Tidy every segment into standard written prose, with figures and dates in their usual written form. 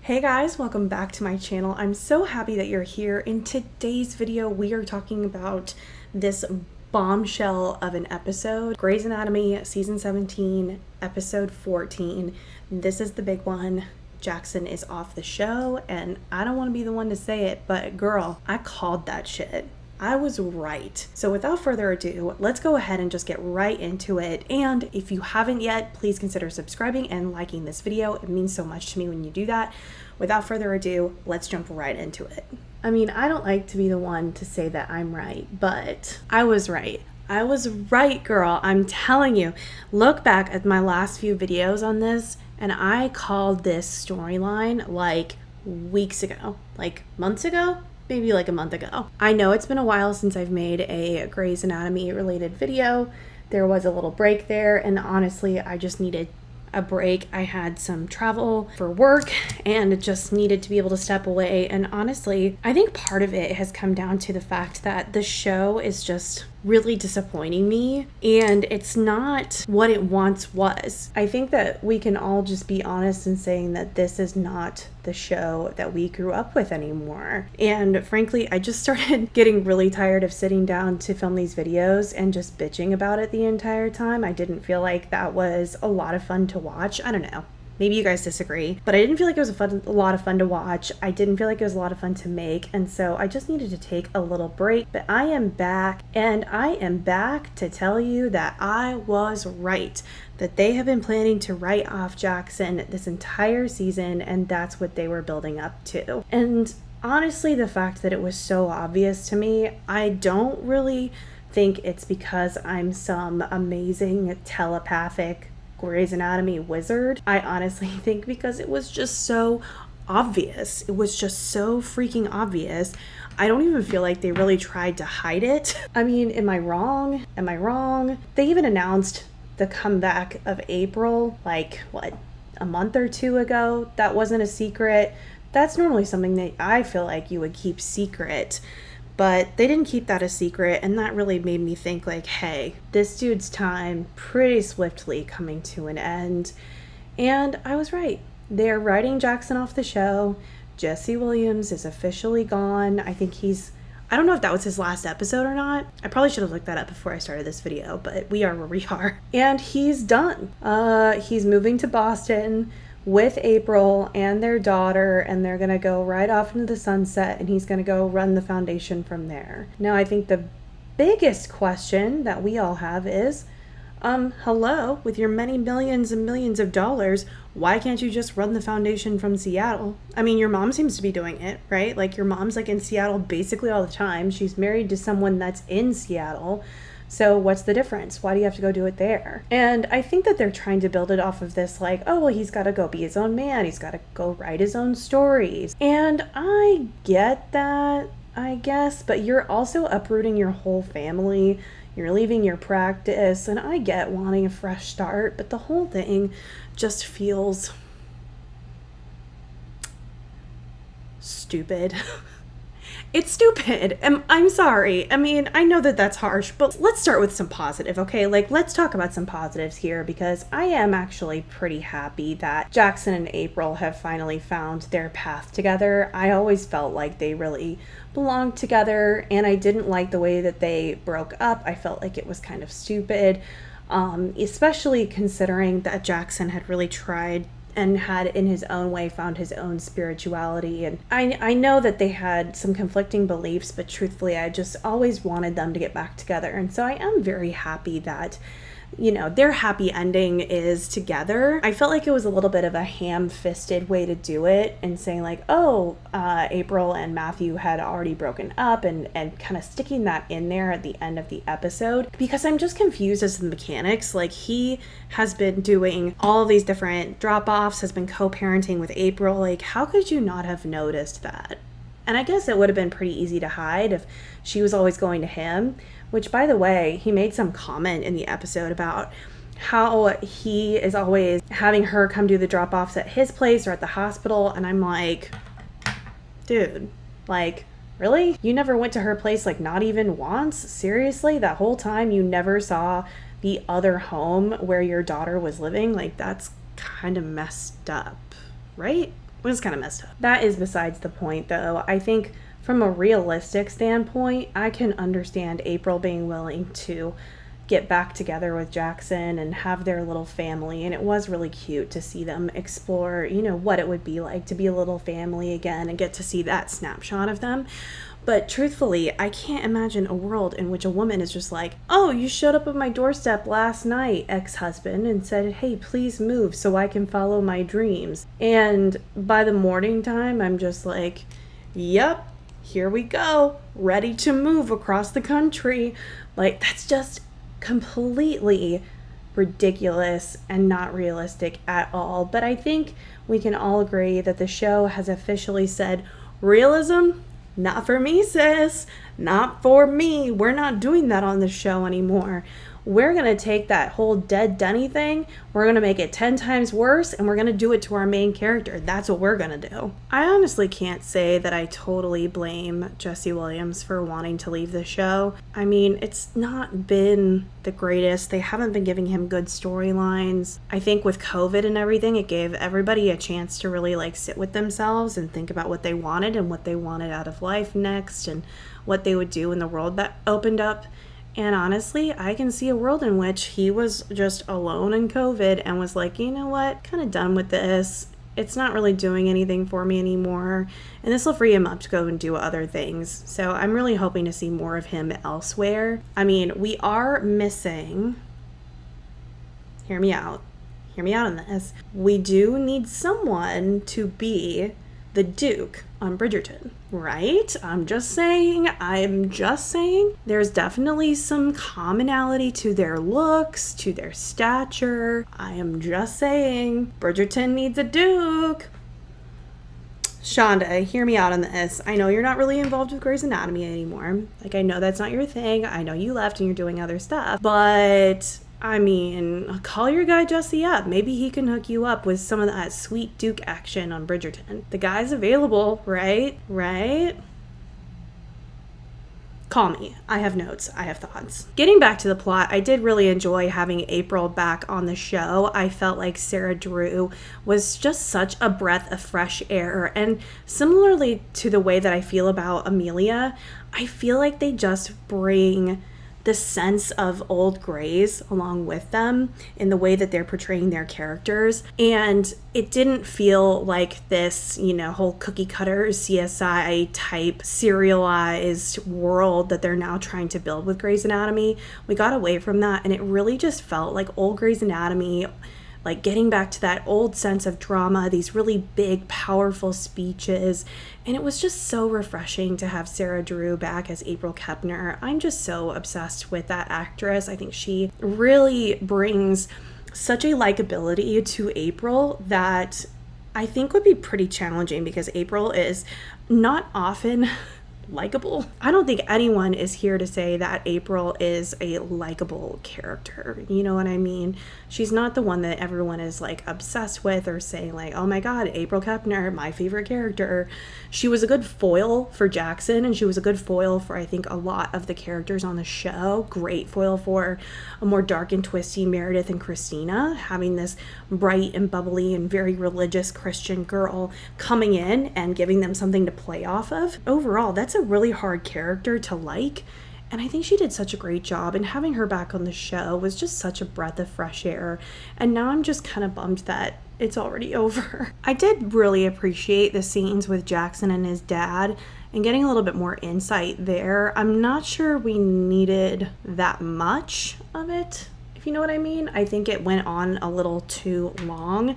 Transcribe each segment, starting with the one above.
Hey guys, welcome back to my channel. I'm so happy that you're here. In today's video, we are talking about this bombshell of an episode, Grey's Anatomy season 17, episode 14. This is the big one. Jaclyn is off the show, and I don't want to be the one to say it, but girl, I called that shit. I was right. So without further ado, let's go ahead and just get right into it. And if you haven't yet, please consider subscribing and liking this video. It means so much to me when you do that. Without further ado, let's jump right into it. I mean, I don't like to be the one to say that I'm right, but I was right. I was right, girl. I'm telling you. Look back at my last few videos on this, and I called this storyline like weeks ago, like months ago. Maybe like a month ago. I know it's been a while since I've made a Grey's Anatomy related video. There was a little break there, and honestly, I just needed a break. I had some travel for work and just needed to be able to step away. And honestly, I think part of it has come down to the fact that the show is just really disappointing me, and it's not what it once was. I think that we can all just be honest in saying that this is not the show that we grew up with anymore. And frankly, I just started getting really tired of sitting down to film these videos and just bitching about it the entire time. I didn't feel like that was a lot of fun to watch. I don't know. Maybe you guys disagree, but I didn't feel like it was a lot of fun to watch. I didn't feel like it was a lot of fun to make, and so I just needed to take a little break. But I am back, and I am back to tell you that I was right, that they have been planning to write off Jaclyn this entire season, and that's what they were building up to. And honestly, the fact that it was so obvious to me, I don't really think it's because I'm some amazing telepathic Grey's Anatomy wizard. I honestly think because it was just so obvious. It was just so freaking obvious. I don't even feel like they really tried to hide it. I mean, am I wrong? Am I wrong? They even announced the comeback of April, like, what, a month or two ago? That wasn't a secret. That's normally something that I feel like you would keep secret. But they didn't keep that a secret, and that really made me think like, hey, this dude's time pretty swiftly coming to an end. And I was right. They're writing Jaclyn off the show. Jesse Williams is officially gone. I think I don't know if that was his last episode or not. I probably should have looked that up before I started this video, but we are where we are. And he's done. He's moving to Boston with April and their daughter, and they're gonna go right off into the sunset, and he's gonna go run the foundation from there. Now, I think the biggest question that we all have is, hello, with your many millions and millions of dollars, why can't you just run the foundation from Seattle? I mean, your mom seems to be doing it, right? Like, your mom's like in Seattle basically all the time. She's married to someone that's in Seattle. So what's the difference? Why do you have to go do it there? And I think that they're trying to build it off of this like, oh, well, he's got to go be his own man. He's got to go write his own stories. And I get that, I guess, but you're also uprooting your whole family. You're leaving your practice, and I get wanting a fresh start, but the whole thing just feels stupid. It's stupid. I'm sorry. I mean, I know that that's harsh, but let's start with some positive, okay? Like, let's talk about some positives here, because I am actually pretty happy that Jaclyn and April have finally found their path together. I always felt like they really belonged together, and I didn't like the way that they broke up. I felt like it was kind of stupid, especially considering that Jaclyn had really tried and had in his own way found his own spirituality. And I know that they had some conflicting beliefs, but truthfully, I just always wanted them to get back together. And so I am very happy that, you know, their happy ending is together. I felt like it was a little bit of a ham-fisted way to do it, and saying like, oh, April and Matthew had already broken up, and kind of sticking that in there at the end of the episode, because I'm just confused as to the mechanics. Like, he has been doing all of these different drop-offs, has been co-parenting with April. Like, how could you not have noticed that? And I guess it would have been pretty easy to hide if she was always going to him, which, by the way, he made some comment in the episode about how he is always having her come do the drop-offs at his place or at the hospital. And I'm like, dude, like, really? You never went to her place, like, not even once? Seriously? That whole time you never saw the other home where your daughter was living? Like, that's kind of messed up, right? was kind of messed up. That is besides the point, though. I think from a realistic standpoint, I can understand April being willing to get back together with Jaclyn and have their little family. And it was really cute to see them explore, you know, what it would be like to be a little family again and get to see that snapshot of them. But truthfully, I can't imagine a world in which a woman is just like, oh, you showed up at my doorstep last night, ex-husband, and said, hey, please move so I can follow my dreams. And by the morning time, I'm just like, yep, here we go, ready to move across the country. Like, that's just completely ridiculous and not realistic at all. But I think we can all agree that the show has officially said, realism? Not for me, sis. Not for me. We're not doing that on the show anymore. We're going to take that whole dead Dunny thing, we're going to make it 10 times worse, and we're going to do it to our main character. That's what we're going to do. I honestly can't say that I totally blame Jesse Williams for wanting to leave the show. I mean, it's not been the greatest. They haven't been giving him good storylines. I think with COVID and everything, it gave everybody a chance to really like sit with themselves and think about what they wanted and what they wanted out of life next and what they would do in the world that opened up. And honestly, I can see a world in which he was just alone in COVID and was like, you know what, kind of done with this. It's not really doing anything for me anymore. And this will free him up to go and do other things. So I'm really hoping to see more of him elsewhere. I mean, we are missing, hear me out on this. We do need someone to be the Duke on Bridgerton, right? I'm just saying, there's definitely some commonality to their looks, to their stature. I am just saying, Bridgerton needs a Duke. Shonda, hear me out on this. I know you're not really involved with Grey's Anatomy anymore. Like, I know that's not your thing. I know you left and you're doing other stuff, but I mean, call your guy Jesse up. Maybe he can hook you up with some of that sweet Duke action on Bridgerton. The guy's available, right? Call me. I have notes. I have thoughts. Getting back to the plot, I did really enjoy having April back on the show. I felt like Sarah Drew was just such a breath of fresh air. And similarly to the way that I feel about Amelia, I feel like they just bring the sense of old Greys along with them in the way that they're portraying their characters. And it didn't feel like this, you know, whole cookie cutter CSI type serialized world that they're now trying to build with Grey's Anatomy. We got away from that, and it really just felt like old Grey's Anatomy, like getting back to that old sense of drama, these really big, powerful speeches. And it was just so refreshing to have Sarah Drew back as April Kepner. I'm just so obsessed with that actress. I think she really brings such a likability to April that I think would be pretty challenging, because April is not often likable. I don't think anyone is here to say that April is a likable character. You know what I mean? She's not the one that everyone is like obsessed with or saying like, oh my God, April Kepner, my favorite character. She was a good foil for Jaclyn, and she was a good foil for, I think, a lot of the characters on the show. Great foil for a more dark and twisty Meredith and Christina, having this bright and bubbly and very religious Christian girl coming in and giving them something to play off of. Overall, that's a really hard character to like, and I think she did such a great job, and having her back on the show was just such a breath of fresh air. And now I'm just kind of bummed that it's already over. I did really appreciate the scenes with Jaclyn and his dad and getting a little bit more insight there. I'm not sure we needed that much of it, if you know what I mean. I think it went on a little too long.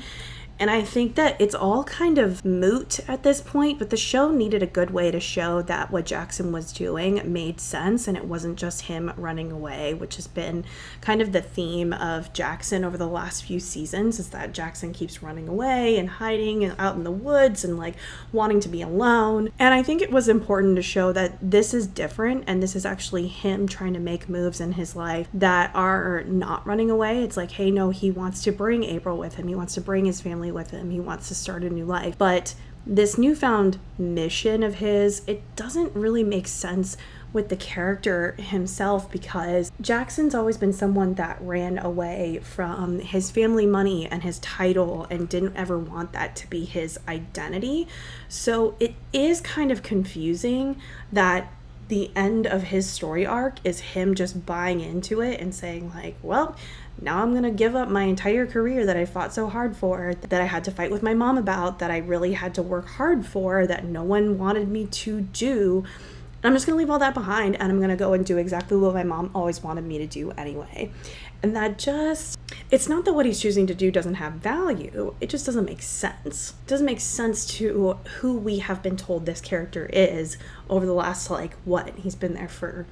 And I think that it's all kind of moot at this point, but the show needed a good way to show that what Jaclyn was doing made sense and it wasn't just him running away, which has been kind of the theme of Jaclyn over the last few seasons, is that Jaclyn keeps running away and hiding and out in the woods and like wanting to be alone. And I think it was important to show that this is different, and this is actually him trying to make moves in his life that are not running away. It's like, hey, no, he wants to bring April with him. He wants to bring his family with him. He wants to start a new life. But this newfound mission of his, it doesn't really make sense with the character himself, because Jackson's always been someone that ran away from his family money and his title and didn't ever want that to be his identity. So it is kind of confusing that the end of his story arc is him just buying into it and saying like, well, now I'm gonna give up my entire career that I fought so hard for, that I had to fight with my mom about, that I really had to work hard for, that no one wanted me to do. I'm just gonna leave all that behind and I'm gonna go and do exactly what my mom always wanted me to do anyway. And that just, it's not that what he's choosing to do doesn't have value, it just doesn't make sense. It doesn't make sense to who we have been told this character is over the last, like, what? He's been there for,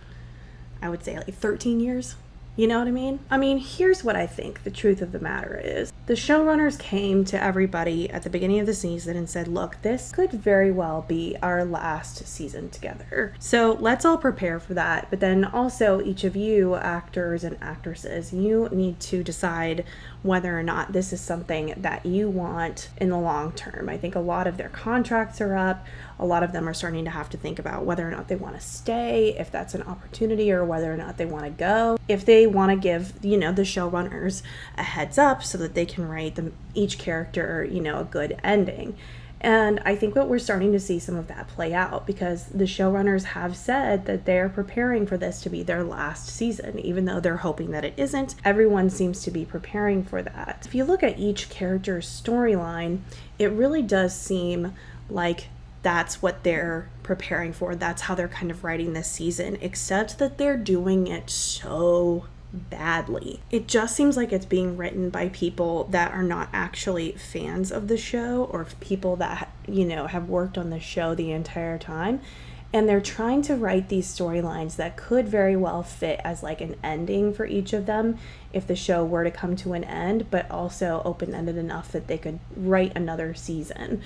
I would say, like 13 years. You know what I mean? I mean, here's what I think the truth of the matter is. The showrunners came to everybody at the beginning of the season and said, look, this could very well be our last season together. So let's all prepare for that. But then also each of you, actors and actresses, you need to decide whether or not this is something that you want in the long term. I think a lot of their contracts are up. A lot of them are starting to have to think about whether or not they want to stay, if that's an opportunity, or whether or not they want to go. If they want to give, the showrunners a heads up so that they can write them each character, a good ending. And I think what we're starting to see some of that play out, because the showrunners have said that they're preparing for this to be their last season, even though they're hoping that it isn't. Everyone seems to be preparing for that. If you look at each character's storyline, it really does seem like that's what they're preparing for. That's how they're kind of writing this season, except that they're doing it so badly. It just seems like it's being written by people that are not actually fans of the show, or people that, have worked on the show the entire time. And they're trying to write these storylines that could very well fit as like an ending for each of them if the show were to come to an end, but also open-ended enough that they could write another season.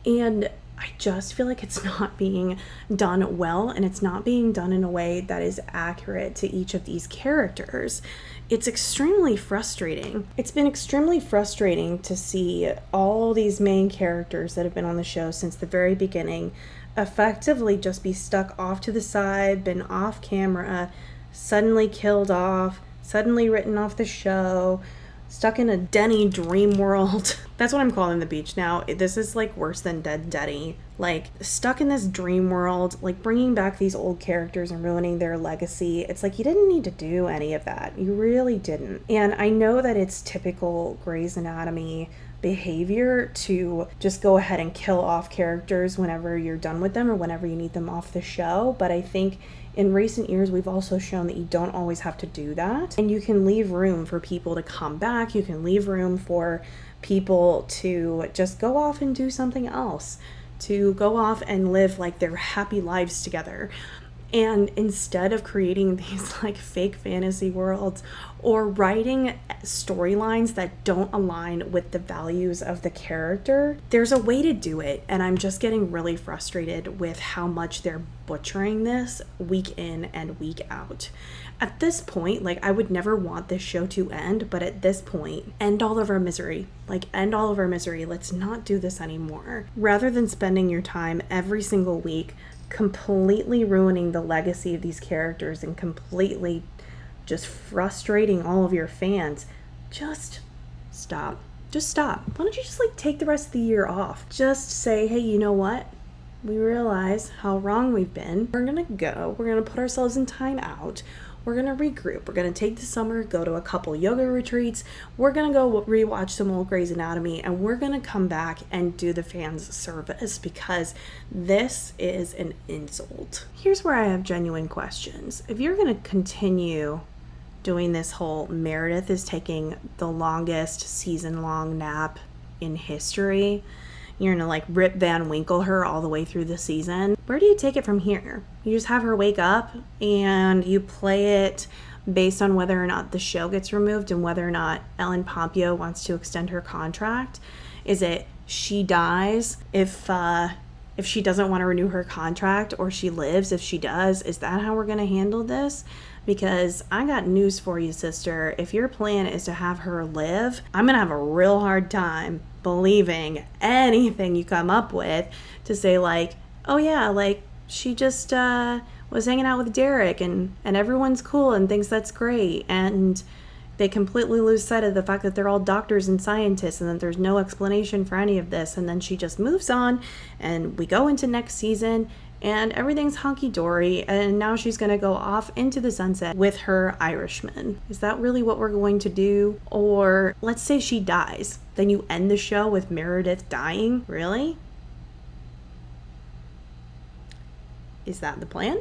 And I just feel like it's not being done well, and it's not being done in a way that is accurate to each of these characters. It's extremely frustrating. It's been extremely frustrating to see all these main characters that have been on the show since the very beginning effectively just be stuck off to the side, been off camera, suddenly killed off, suddenly written off the show, stuck in a Denny dream world. That's what I'm calling the beach now. This is like worse than Dead Denny. Like, stuck in this dream world, like bringing back these old characters and ruining their legacy. It's like, you didn't need to do any of that. You really didn't. And I know that it's typical Grey's Anatomy behavior to just go ahead and kill off characters whenever you're done with them or whenever you need them off the show. But I think in recent years, we've also shown that you don't always have to do that. And you can leave room for people to come back. You can leave room for people to just go off and do something else, to go off and live like their happy lives together. And instead of creating these like fake fantasy worlds or writing storylines that don't align with the values of the character, there's a way to do it. And I'm just getting really frustrated with how much they're butchering this week in and week out. At this point, like, I would never want this show to end, but at this point, end all of our misery. Like, end all of our misery. Let's not do this anymore. Rather than spending your time every single week completely ruining the legacy of these characters and completely just frustrating all of your fans, just stop. Just stop. Why don't you just like take the rest of the year off? Just say, hey, you know what? We realize how wrong we've been. We're gonna go. We're gonna put ourselves in time out. We're gonna regroup. We're gonna take the summer, go to a couple yoga retreats. We're gonna go rewatch some old Grey's Anatomy, and we're gonna come back and do the fans service, because this is an insult. Here's where I have genuine questions. If you're gonna continue doing this whole Meredith is taking the longest season-long nap in history, you're gonna like Rip Van Winkle her all the way through the season, where do you take it from here? You just have her wake up and you play it based on whether or not the show gets removed and whether or not Ellen Pompeo wants to extend her contract? Is it she dies if she doesn't want to renew her contract, or she lives if she does? Is that how we're gonna handle this? Because I got news for you, sister. If your plan is to have her live, I'm gonna have a real hard time believing anything you come up with to say like, oh yeah, like she just was hanging out with Derek and everyone's cool and thinks that's great. And they completely lose sight of the fact that they're all doctors and scientists and that there's no explanation for any of this. And then she just moves on and we go into next season and everything's hunky-dory, and now she's going to go off into the sunset with her Irishman. Is that really what we're going to do? Or let's say she dies. Then you end the show with Meredith dying? Really? Is that the plan?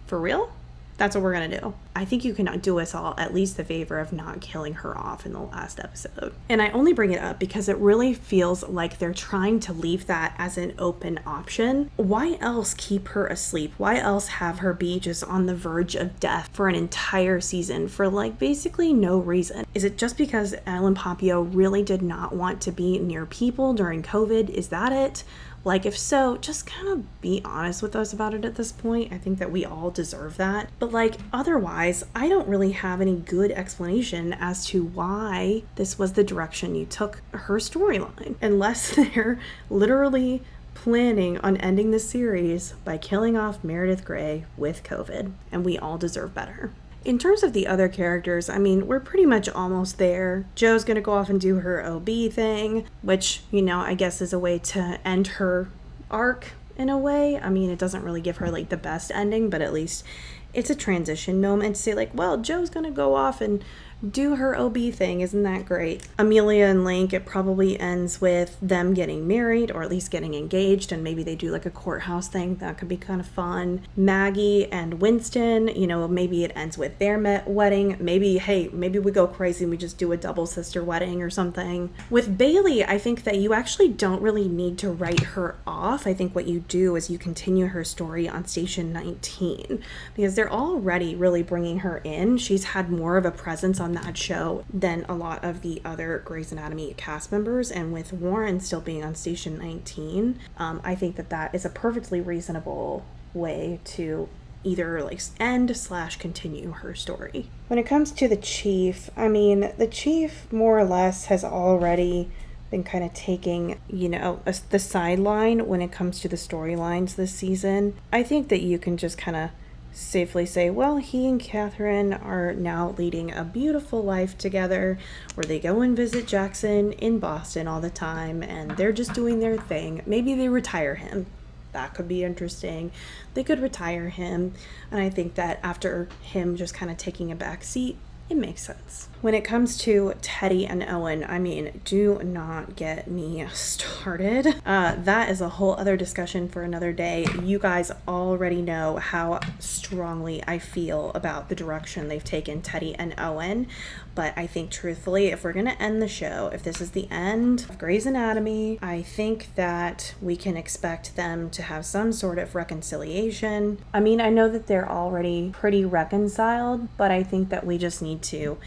For real? That's what we're going to do. I think you can do us all at least the favor of not killing her off in the last episode. And I only bring it up because it really feels like they're trying to leave that as an open option. Why else keep her asleep? Why else have her be just on the verge of death for an entire season for like basically no reason? Is it just because Ellen Pompeo really did not want to be near people during COVID? Is that it? Like, if so, just kind of be honest with us about it at this point. I think that we all deserve that. But like, otherwise, I don't really have any good explanation as to why this was the direction you took her storyline. Unless they're literally planning on ending the series by killing off Meredith Grey with COVID. And we all deserve better. In terms of the other characters, I mean, we're pretty much almost there. Jo's gonna go off and do her OB thing, which, you know, I guess is a way to end her arc in a way. I mean, it doesn't really give her like the best ending, but at least it's a transition moment to say like, well, Jo's gonna go off and do her OB thing. Isn't that great? Amelia and Link, it probably ends with them getting married or at least getting engaged, and maybe they do like a courthouse thing. That could be kind of fun. Maggie and Winston, you know, maybe it ends with their wedding. Maybe, hey, maybe we go crazy and we just do a double sister wedding or something. With Bailey, I think that you actually don't really need to write her off. I think what you do is you continue her story on Station 19 because they're already really bringing her in. She's had more of a presence on that show than a lot of the other Grey's Anatomy cast members, and with Warren still being on Station 19, I think that that is a perfectly reasonable way to either like end / continue her story. When it comes to the chief, I mean, the chief more or less has already been kind of taking, you know, the sideline when it comes to the storylines this season. I think that you can just kind of safely say, well, he and Catherine are now leading a beautiful life together where they go and visit Jackson in Boston all the time and they're just doing their thing. Maybe they retire him. That could be interesting. They could retire him, and I think that after him just kind of taking a back seat, it makes sense. When it comes to Teddy and Owen, I mean, do not get me started. That is a whole other discussion for another day. You guys already know how strongly I feel about the direction they've taken Teddy and Owen. But I think truthfully, if we're gonna end the show, if this is the end of Grey's Anatomy, I think that we can expect them to have some sort of reconciliation. I mean, I know that they're already pretty reconciled, but I think that we just need to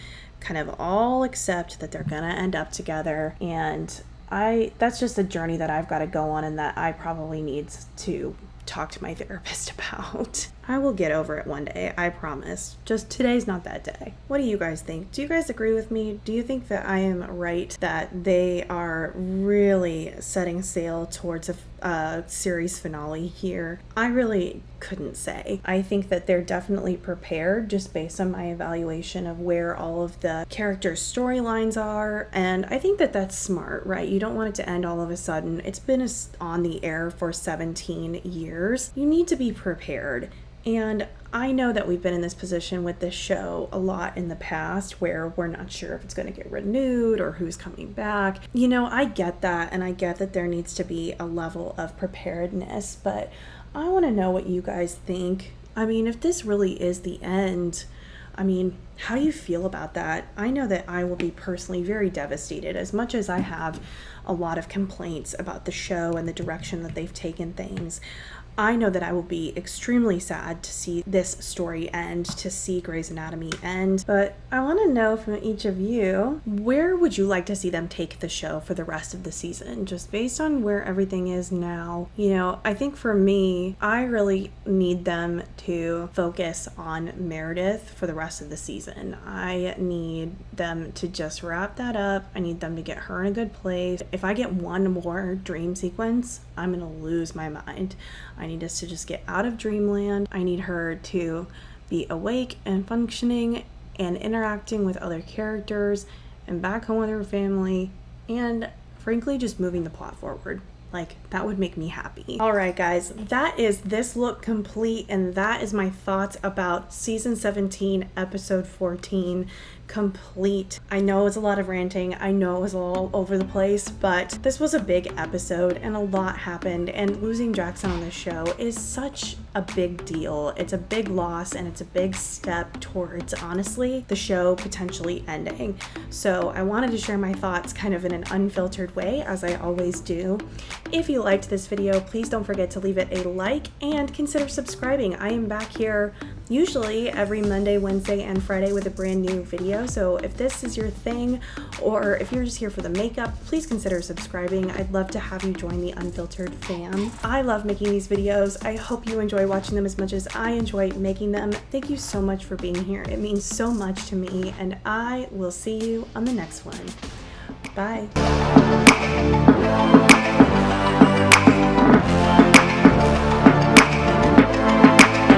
kind of all accept that they're gonna end up together, and that's just a journey that I've got to go on and that I probably need to talk to my therapist about. I will get over it one day, I promise. Just today's not that day. What do you guys think? Do you guys agree with me? Do you think that I am right that they are really setting sail towards a series finale here? I really couldn't say. I think that they're definitely prepared just based on my evaluation of where all of the characters' storylines are, and I think that that's smart, right? You don't want it to end all of a sudden. It's been on the air for 17 years. You need to be prepared. And I know that we've been in this position with this show a lot in the past where we're not sure if it's going to get renewed or who's coming back. You know, I get that, and I get that there needs to be a level of preparedness, but I want to know what you guys think. I mean, if this really is the end, I mean, how do you feel about that? I know that I will be personally very devastated, as much as I have a lot of complaints about the show and the direction that they've taken things. I know that I will be extremely sad to see this story end, to see Grey's Anatomy end, but I want to know from each of you, where would you like to see them take the show for the rest of the season? Just based on where everything is now. You know, I think for me, I really need them to focus on Meredith for the rest of the season. I need them to just wrap that up. I need them to get her in a good place. If I get one more dream sequence, I'm gonna lose my mind. I need us to just get out of dreamland. I need her to be awake and functioning and interacting with other characters and back home with her family, and frankly just moving the plot forward. Like, that would make me happy. All right, guys, that is this look complete, and that is my thoughts about season 17, episode 14 complete. I know it was a lot of ranting. I know it was all over the place, but this was a big episode and a lot happened, and losing Jaclyn on the show is such a big deal. It's a big loss, and it's a big step towards, honestly, the show potentially ending. So I wanted to share my thoughts kind of in an unfiltered way, as I always do. If you liked this video, please don't forget to leave it a like and consider subscribing. I am back here usually every Monday, Wednesday, and Friday with a brand new video. So if this is your thing, or if you're just here for the makeup, please consider subscribing. I'd love to have you join the Unfiltered fam. I love making these videos. I hope you enjoy watching them as much as I enjoy making them. Thank you so much for being here. It means so much to me, and I will see you on the next one. Bye.